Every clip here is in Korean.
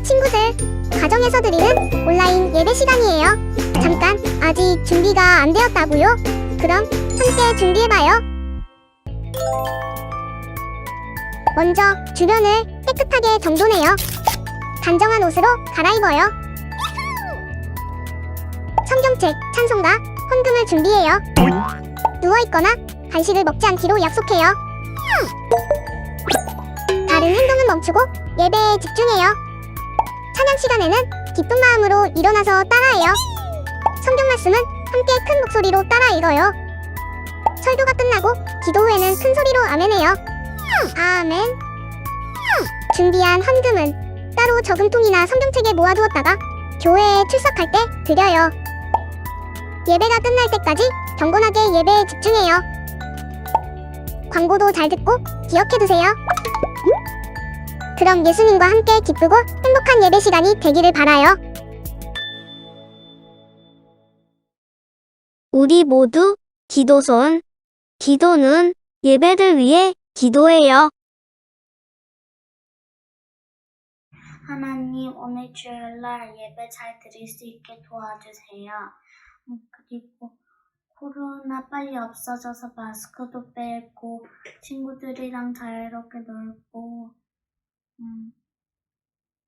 친구들, 가정에서 드리는 온라인 예배 시간이에요. 잠깐, 아직 준비가 안 되었다고요? 그럼 함께 준비해봐요. 먼저 주변을 깨끗하게 정돈해요. 단정한 옷으로 갈아입어요. 성경책, 찬송가, 헌금을 준비해요. 누워있거나 간식을 먹지 않기로 약속해요. 다른 행동은 멈추고 예배에 집중해요. 찬양 시간에는 기쁜 마음으로 일어나서 따라해요. 성경 말씀은 함께 큰 목소리로 따라 읽어요. 설교가 끝나고 기도 후에는 큰 소리로 아멘해요. 아멘. 준비한 헌금은 따로 저금통이나 성경책에 모아두었다가 교회에 출석할 때 드려요. 예배가 끝날 때까지 경건하게 예배에 집중해요. 광고도 잘 듣고 기억해두세요. 그럼 예수님과 함께 기쁘고 행복한 예배 시간이 되기를 바라요. 우리 모두 기도선. 기도는 예배를 위해 기도해요. 하나님, 오늘 주일날 예배 잘 드릴 수 있게 도와주세요. 그리고 코로나 빨리 없어져서 마스크도 빼고 친구들이랑 자유롭게 놀고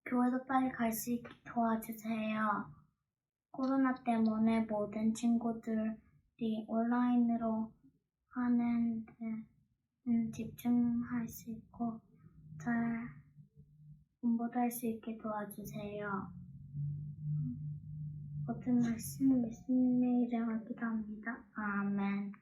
교회도 빨리 갈 수 있게 도와주세요. 코로나 때문에 모든 친구들이 온라인으로 하는 데 집중할 수 있고 잘 공부도 할 수 있게 도와주세요. 모든 말씀 예수님의 이름으로 기도합니다. 아멘.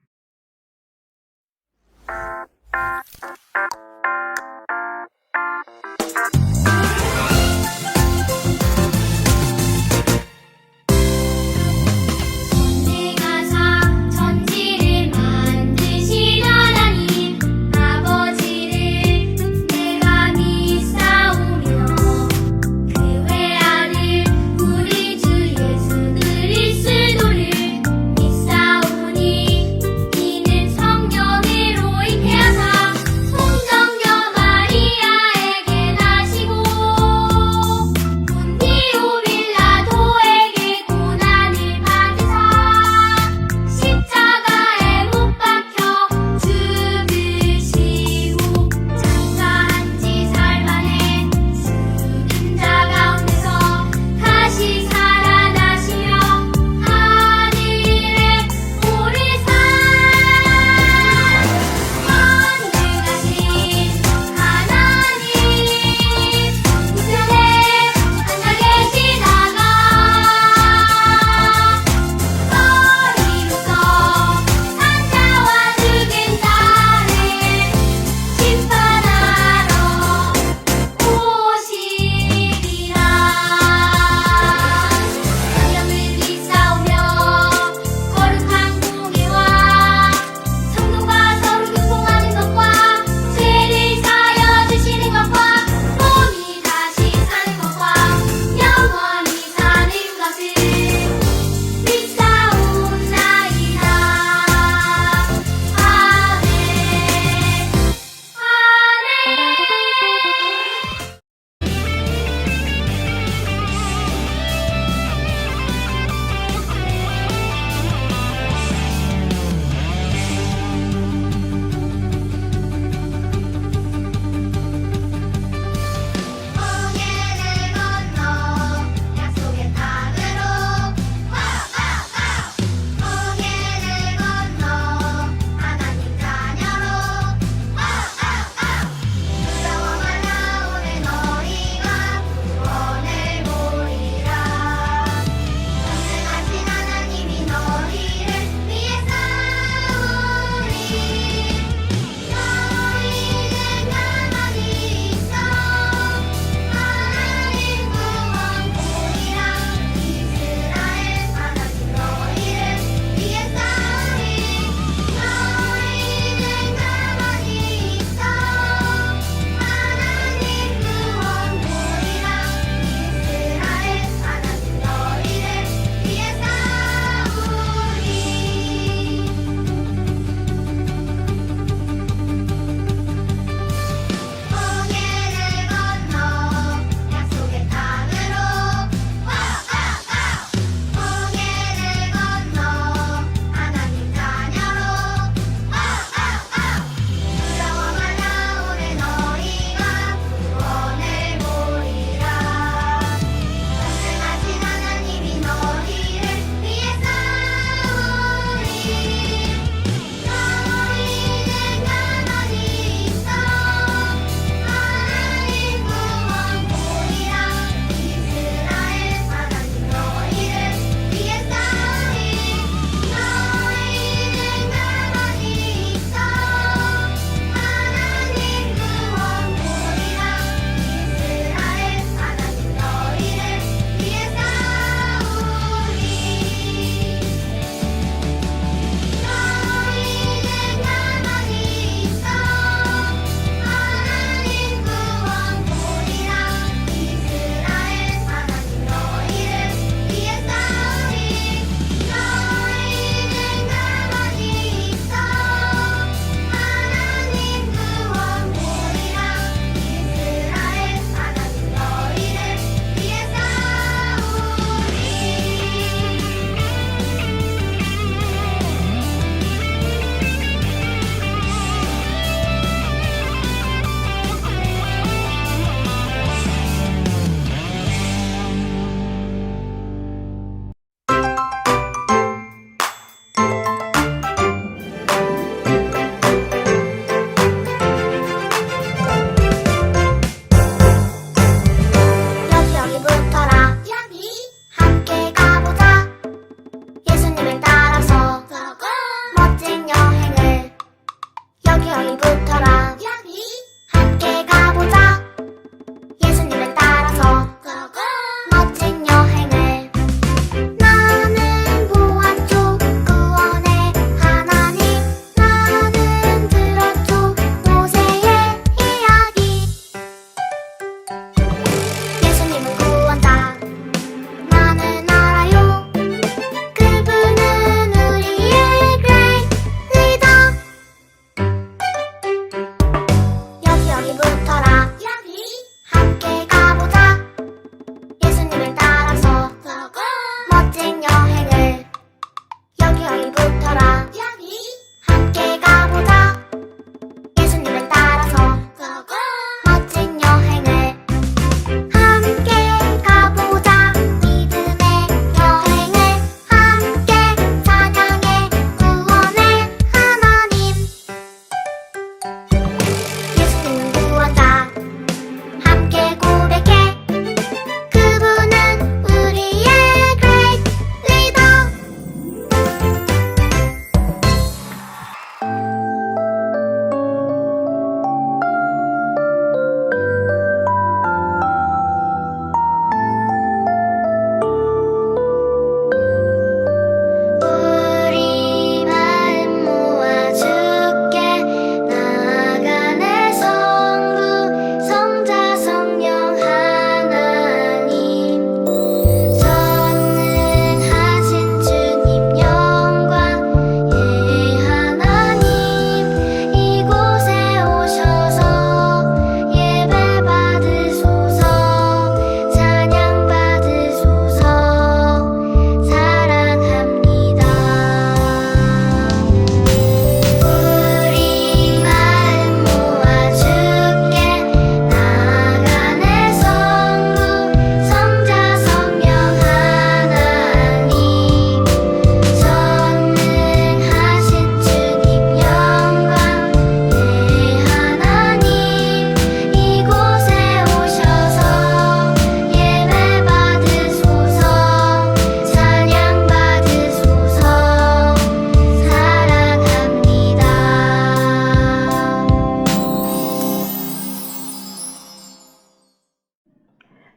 오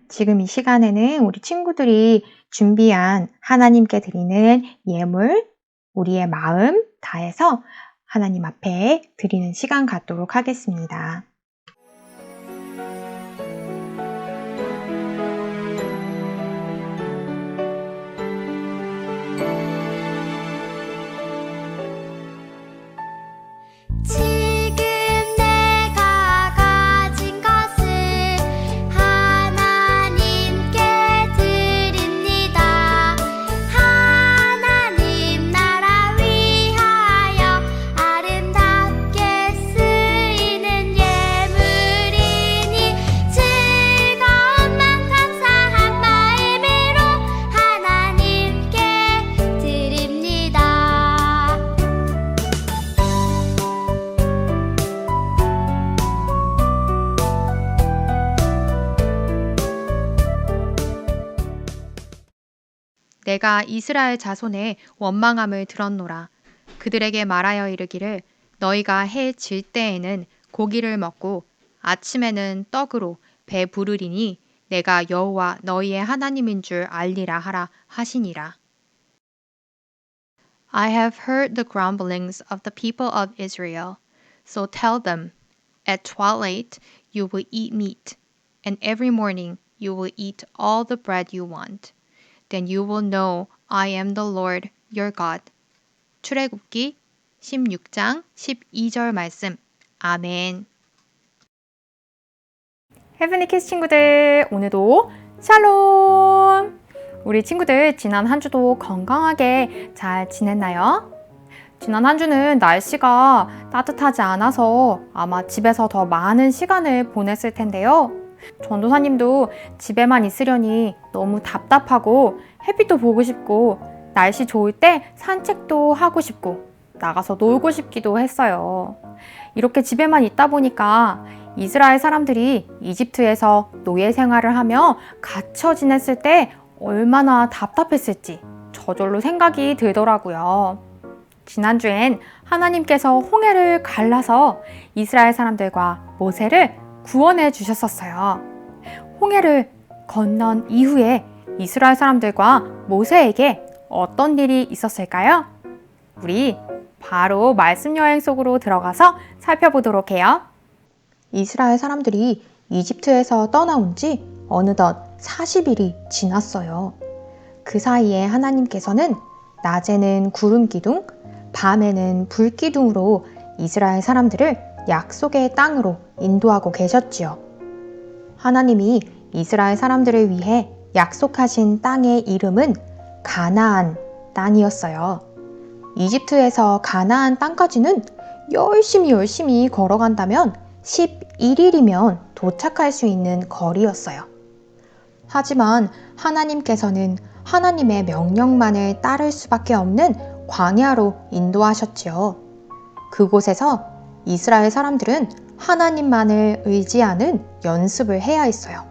지금 이 시간에는 우리 친구들이 준비한 하나님께 드리는 예물, 우리의 마음 다해서 하나님 앞에 드리는 시간 갖도록 하겠습니다. 지금 내가 가진 것을 하나님께 드립니다. 하나님 나라 위하여 아름답게 쓰이는 예물이니 즐거운 맘 감사한 마음으로 하나님께 드립니다. 내가 이스라엘 자손의 원망함을 들었노라. 그들에게 말하여 이르기를 너희가 해 질 때에는 고기를 먹고 아침에는 떡으로 배 부르리니 내가 여호와 너희의 하나님인 줄 알리라 하라 하시니라. I have heard the grumblings of the people of Israel. So tell them, at twilight you will eat meat, and every morning you will eat all the bread you want. Then you will know I am the Lord your God. 출애굽기 16장 12절 말씀. 아멘. 헤브니 키스 친구들, 오늘도 샬롬! 우리 친구들 지난 한 주도 건강하게 잘 지냈나요? 지난 한 주는 날씨가 따뜻하지 않아서 아마 집에서 더 많은 시간을 보냈을 텐데요. 전도사님도 집에만 있으려니 너무 답답하고 햇빛도 보고 싶고 날씨 좋을 때 산책도 하고 싶고 나가서 놀고 싶기도 했어요. 이렇게 집에만 있다 보니까 이스라엘 사람들이 이집트에서 노예 생활을 하며 갇혀 지냈을 때 얼마나 답답했을지 저절로 생각이 들더라고요. 지난주엔 하나님께서 홍해를 갈라서 이스라엘 사람들과 모세를 구원해 주셨었어요. 홍해를 건넌 이후에 이스라엘 사람들과 모세에게 어떤 일이 있었을까요? 우리 바로 말씀 여행 속으로 들어가서 살펴보도록 해요. 이스라엘 사람들이 이집트에서 떠나온 지 어느덧 40일이 지났어요. 그 사이에 하나님께서는 낮에는 구름 기둥, 밤에는 불 기둥으로 이스라엘 사람들을 약속의 땅으로 인도하고 계셨지요. 하나님이 이스라엘 사람들을 위해 약속하신 땅의 이름은 가나안 땅이었어요. 이집트에서 가나안 땅까지는 열심히 걸어간다면 11일이면 도착할 수 있는 거리였어요. 하지만 하나님께서는 하나님의 명령만을 따를 수밖에 없는 광야로 인도하셨지요. 그곳에서 이스라엘 사람들은 하나님만을 의지하는 연습을 해야 했어요.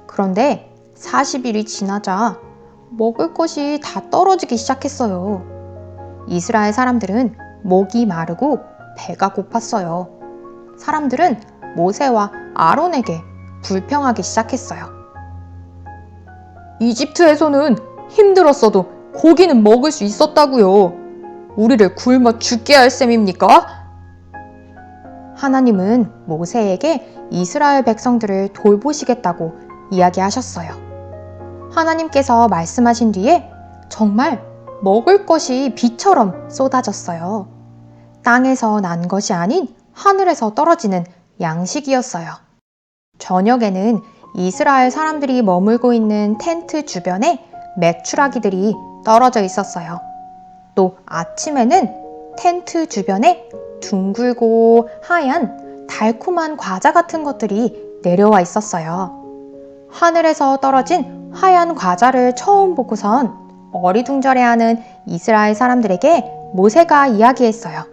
그런데 40일이 지나자 먹을 것이 다 떨어지기 시작했어요. 이스라엘 사람들은 목이 마르고 배가 고팠어요. 사람들은 모세와 아론에게 불평하기 시작했어요. 이집트에서는 힘들었어도 고기는 먹을 수 있었다고요. 우리를 굶어 죽게 할 셈입니까? 하나님은 모세에게 이스라엘 백성들을 돌보시겠다고 이야기하셨어요. 하나님께서 말씀하신 뒤에 정말 먹을 것이 비처럼 쏟아졌어요. 땅에서 난 것이 아닌 하늘에서 떨어지는 양식이었어요. 저녁에는 이스라엘 사람들이 머물고 있는 텐트 주변에 메추라기들이 떨어져 있었어요. 또 아침에는 텐트 주변에 둥글고 하얀 달콤한 과자 같은 것들이 내려와 있었어요. 하늘에서 떨어진 하얀 과자를 처음 보고선 어리둥절해하는 이스라엘 사람들에게 모세가 이야기했어요.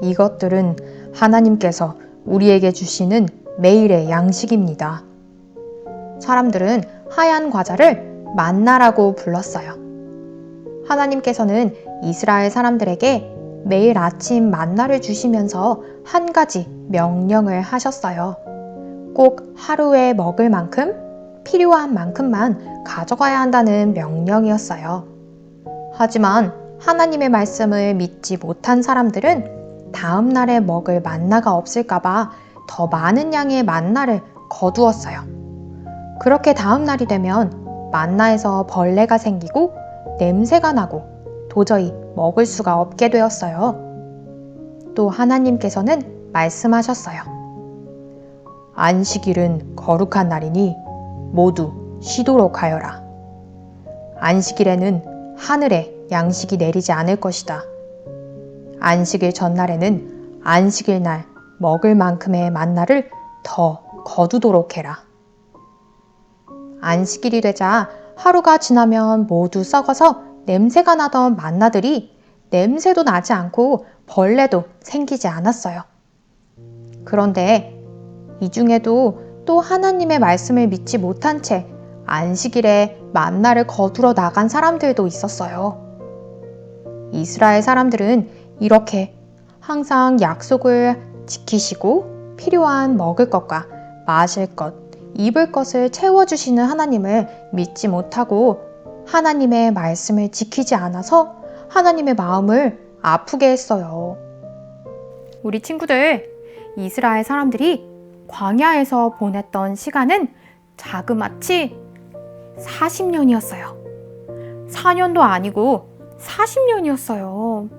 이것들은 하나님께서 우리에게 주시는 매일의 양식입니다. 사람들은 하얀 과자를 만나라고 불렀어요. 하나님께서는 이스라엘 사람들에게 매일 아침 만나를 주시면서 한 가지 명령을 하셨어요. 꼭 하루에 먹을 만큼, 필요한 만큼만 가져가야 한다는 명령이었어요. 하지만 하나님의 말씀을 믿지 못한 사람들은 다음 날에 먹을 만나가 없을까봐 더 많은 양의 만나를 거두었어요. 그렇게 다음 날이 되면 만나에서 벌레가 생기고 냄새가 나고 도저히 먹을 수가 없게 되었어요. 또 하나님께서는 말씀하셨어요. 안식일은 거룩한 날이니 모두 쉬도록 하여라. 안식일에는 하늘에 양식이 내리지 않을 것이다. 안식일 전날에는 안식일 날 먹을 만큼의 만나를 더 거두도록 해라. 안식일이 되자 하루가 지나면 모두 썩어서 냄새가 나던 만나들이 냄새도 나지 않고 벌레도 생기지 않았어요. 그런데 이 중에도 또 하나님의 말씀을 믿지 못한 채 안식일에 만나를 거두러 나간 사람들도 있었어요. 이스라엘 사람들은 이렇게 항상 약속을 지키시고 필요한 먹을 것과 마실 것, 입을 것을 채워주시는 하나님을 믿지 못하고 하나님의 말씀을 지키지 않아서 하나님의 마음을 아프게 했어요. 우리 친구들, 이스라엘 사람들이 광야에서 보냈던 시간은 자그마치 40년이었어요. 4년도 아니고 40년이었어요.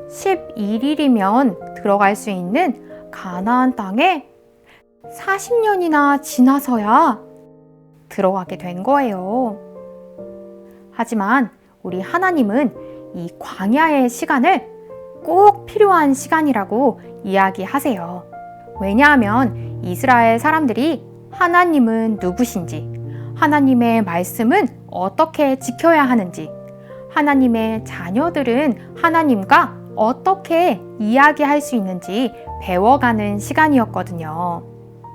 11일이면 들어갈 수 있는 가나안 땅에 40년이나 지나서야 들어가게 된 거예요. 하지만 우리 하나님은 이 광야의 시간을 꼭 필요한 시간이라고 이야기하세요. 왜냐하면 이스라엘 사람들이 하나님은 누구신지, 하나님의 말씀은 어떻게 지켜야 하는지, 하나님의 자녀들은 하나님과 어떻게 이야기할 수 있는지 배워가는 시간이었거든요.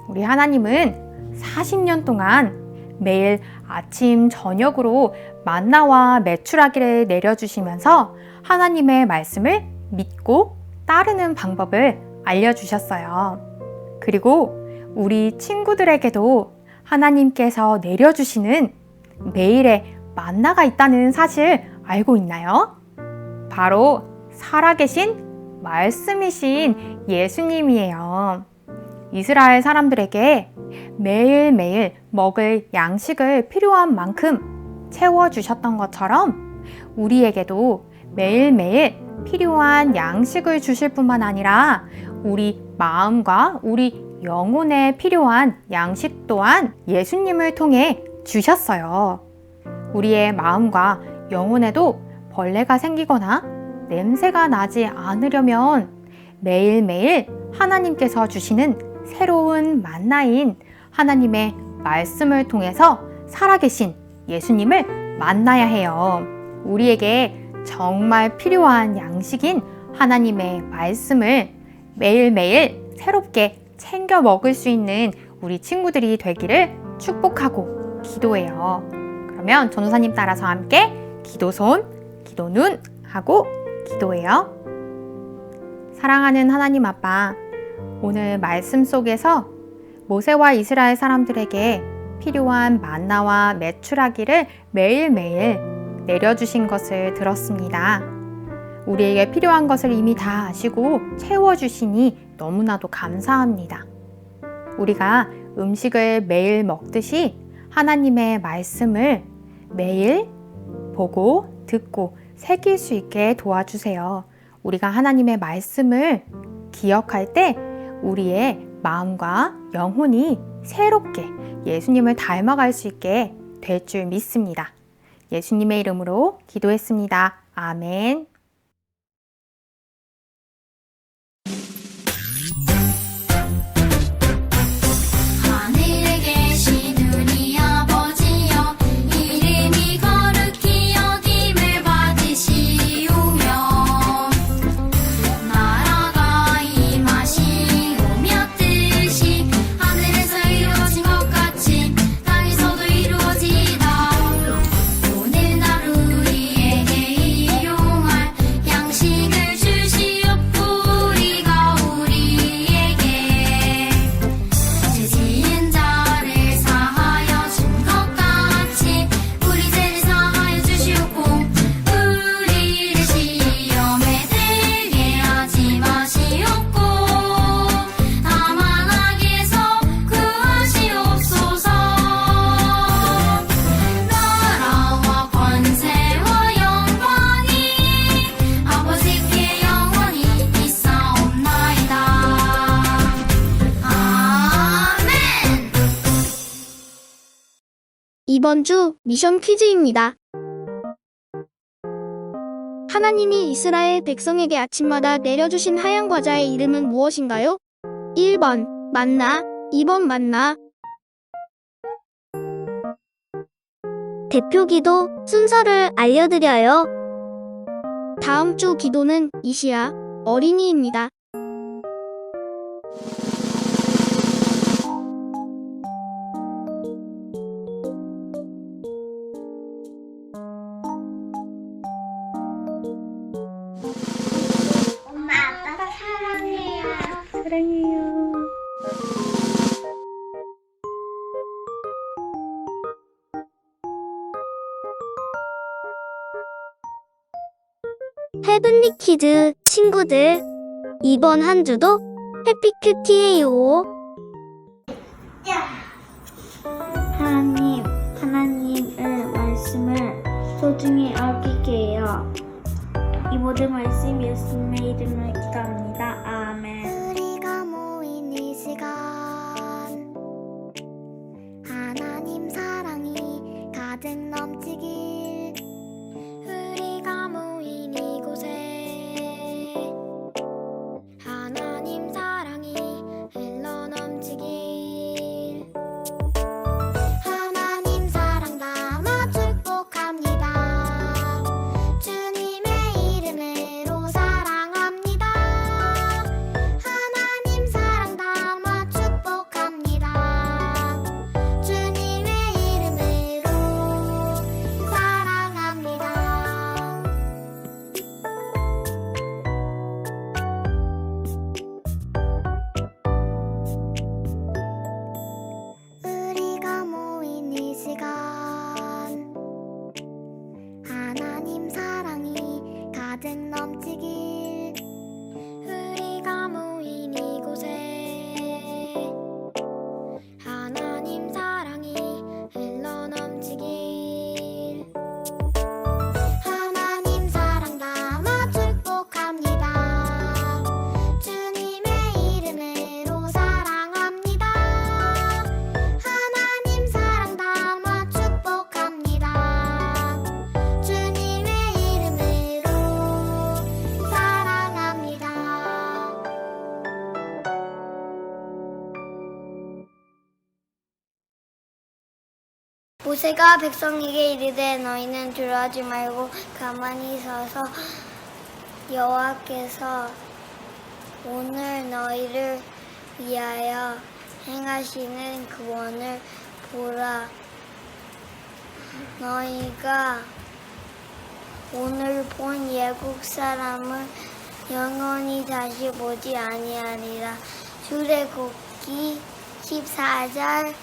우리 하나님은 40년 동안 매일 아침, 저녁으로 만나와 메추라기를 내려주시면서 하나님의 말씀을 믿고 따르는 방법을 알려주셨어요. 그리고 우리 친구들에게도 하나님께서 내려주시는 매일의 만나가 있다는 사실 알고 있나요? 바로 살아계신 말씀이신 예수님이에요. 이스라엘 사람들에게 매일매일 먹을 양식을 필요한 만큼 채워주셨던 것처럼 우리에게도 매일매일 필요한 양식을 주실 뿐만 아니라 우리 마음과 우리 영혼에 필요한 양식 또한 예수님을 통해 주셨어요. 우리의 마음과 영혼에도 벌레가 생기거나 냄새가 나지 않으려면 매일매일 하나님께서 주시는 새로운 만나인 하나님의 말씀을 통해서 살아계신 예수님을 만나야 해요. 우리에게 정말 필요한 양식인 하나님의 말씀을 매일매일 새롭게 챙겨 먹을 수 있는 우리 친구들이 되기를 축복하고 기도해요. 그러면 전도사님 따라서 함께 기도손, 기도눈 하고 기도해요. 사랑하는 하나님 아빠, 오늘 말씀 속에서 모세와 이스라엘 사람들에게 필요한 만나와 메추라기를 매일매일 내려주신 것을 들었습니다. 우리에게 필요한 것을 이미 다 아시고 채워주시니 너무나도 감사합니다. 우리가 음식을 매일 먹듯이 하나님의 말씀을 매일 보고 듣고 새길 수 있게 도와주세요. 우리가 하나님의 말씀을 기억할 때 우리의 마음과 영혼이 새롭게 예수님을 닮아갈 수 있게 될 줄 믿습니다. 예수님의 이름으로 기도했습니다. 아멘. 하늘에 계신 우리 아버지여 이름이 거룩히 여김을 받으시오며 나라가 임하시오며 뜻이 하늘에서 이루어진 것 같이 땅에서도 이루어지이다. 오늘 하루 우리에게 일용할 이번 주 미션 퀴즈입니다. 하나님이 이스라엘 백성에게 아침마다 내려주신 하얀 과자의 이름은 무엇인가요? 1번 만나, 2번 만나. 대표 기도 순서를 알려드려요. 다음 주 기도는 이시야 어린이입니다. 엄마, 아빠가 사랑해요. 사랑해요. 헤븐리 키즈 친구들, 이번 한 주도 해피큐티해요. 하나님의 말씀을 소중히 아낄게요. 이 모든 말씀 예수님의 이름으로 기도합니다. 아멘. 우리가 모인 이 시간 하나님 사랑이 가득 넘치길 우리가 모인 이곳에 하나님 사랑이 흘러 넘치길 하나님 사랑 담아 축복합니다. 주님의 이름으로 사랑합니다. 하나님 사랑 담아 축복합니다. 주님의 이름으로 사랑합니다. 우리가 모인 이 시간 하나님 사랑이 가득 넘치길 우리가 모인 이곳에 하나님 사랑이 흘러 넘치길 하나님 사랑 담아 축복합니다. 주님의 이름으로 사랑합니다. 하나님 사랑 담아 축복합니다. 주님의 이름으로 사랑합니다. 모세가 백성에게 이르되 너희는 두려워하지 말고 가만히 서서 여호와께서 오늘 너희를 위하여 행하시는 구원을 보라. 너희가 오늘 본 예국 사람을 영원히 다시 보지 아니하리라. 출애굽기 14절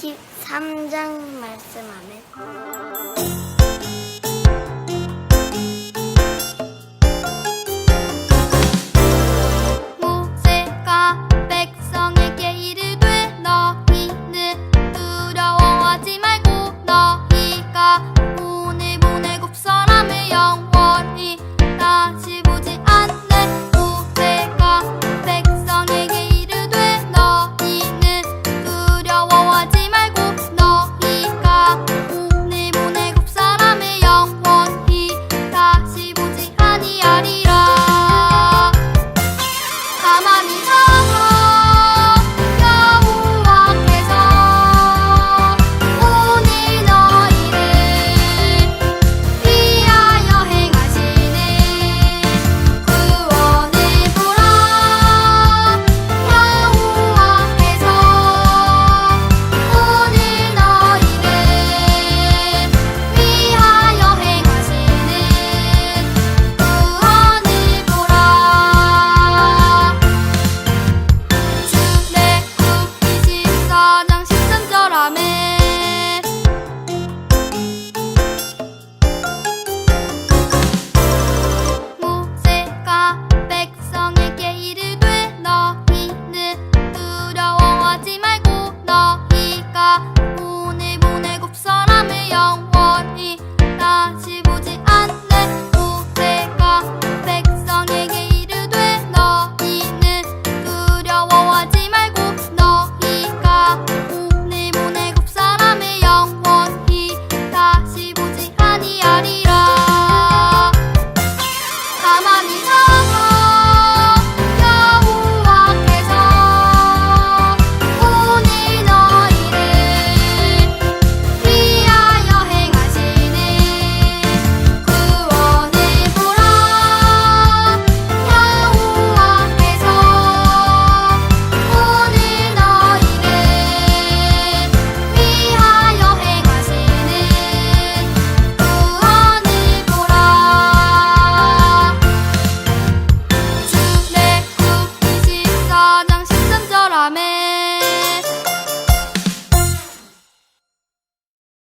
13장 말씀하네. 모세가 백성에게 이르되 너희는 두려워하지 말고 너희가 오늘 보내고 사람을 영원히 다시 보지 않네. 모세가 백성에게 이르되 너희는 두려워하지 말고 너희가 오늘 보내고 사람을 영원히 다시 보지 아니하리라. 가만히 서